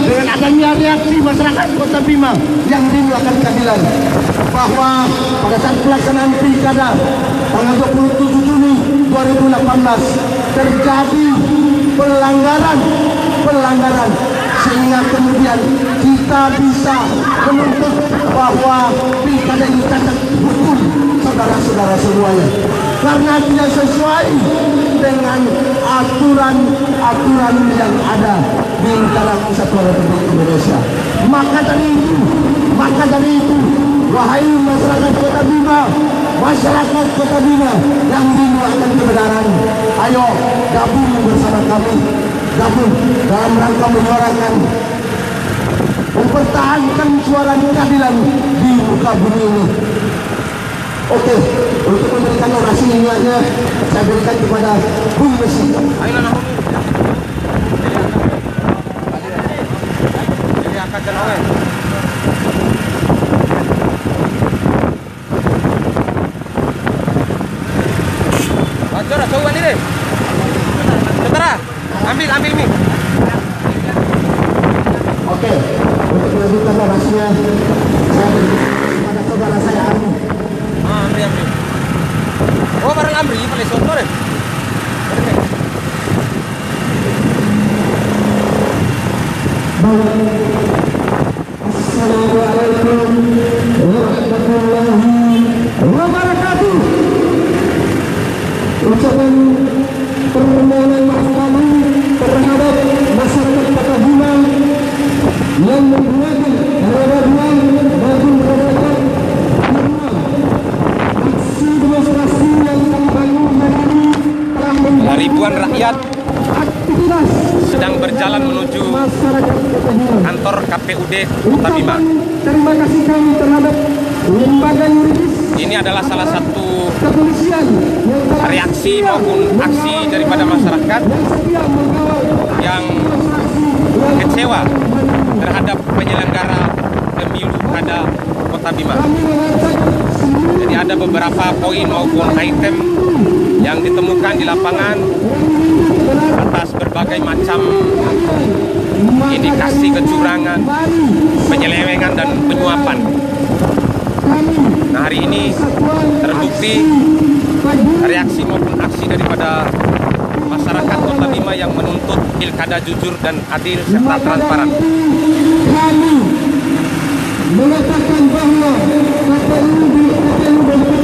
dengan adanya reaksi masyarakat Kota Bima yang rindu akan keadilan, bahwa pada saat pelaksanaan pilkada tanggal 27 Juni 2018 terjadi pelanggaran sehingga kemudian kita bisa menuntut bahwa pilkada ini cacat hukum, saudara-saudara semuanya, karena tidak sesuai dengan aturan yang ada di dalam Kesatuan Republik Indonesia. Maka dari itu, wahai masyarakat Kota Bima, masyarakat Kota Bima yang rindu akan kebenaran, ayo gabung bersama kami, gabung dalam rangka menyuarakan, mempertahankan suara keadilan di muka bumi ini. Oke, untuk memberikan orasi ini aja, saya berikan kepada Bung Messi. Ayo angkat dan oleh. Bacor, coba ini deh. Saudara, ambil ini. Oke, untuk melanjutkan orasinya, saya berikan kepada saudara saya Amri. Amri. Oh, barang Amri, paling soto deh. Assalamualaikum warahmatullahi wabarakatuh. Ucapan permohonan maaf kami terhadap masyarakat Kota Bima yang menggunakan roda-dua maupun roda-dua aksi demonstrasi yang kami bangun hari ini telah menjadi Ribuan rakyat aktivitas sedang berjalan menuju masyarakat Kota Bima. kantor KPUD Kota Bima. Terima kasih kami terhadap lembaga yuridis Ini adalah salah satu kepolisian yang telah reaksi setia maupun aksi mengawal daripada masyarakat yang setia mengawal yang demonstrasi yang kecewa terhadap penyelenggara pemilu kada Kota Bima. kami mengatakan seluruh Jadi ada beberapa poin maupun item yang ditemukan di lapangan atas berbagai macam indikasi kecurangan, penyelewengan dan penyuapan. Nah, hari ini terbukti reaksi maupun aksi daripada masyarakat Kota Bima yang menuntut pilkada jujur dan adil serta transparan. kami mengatakan bahwa KPU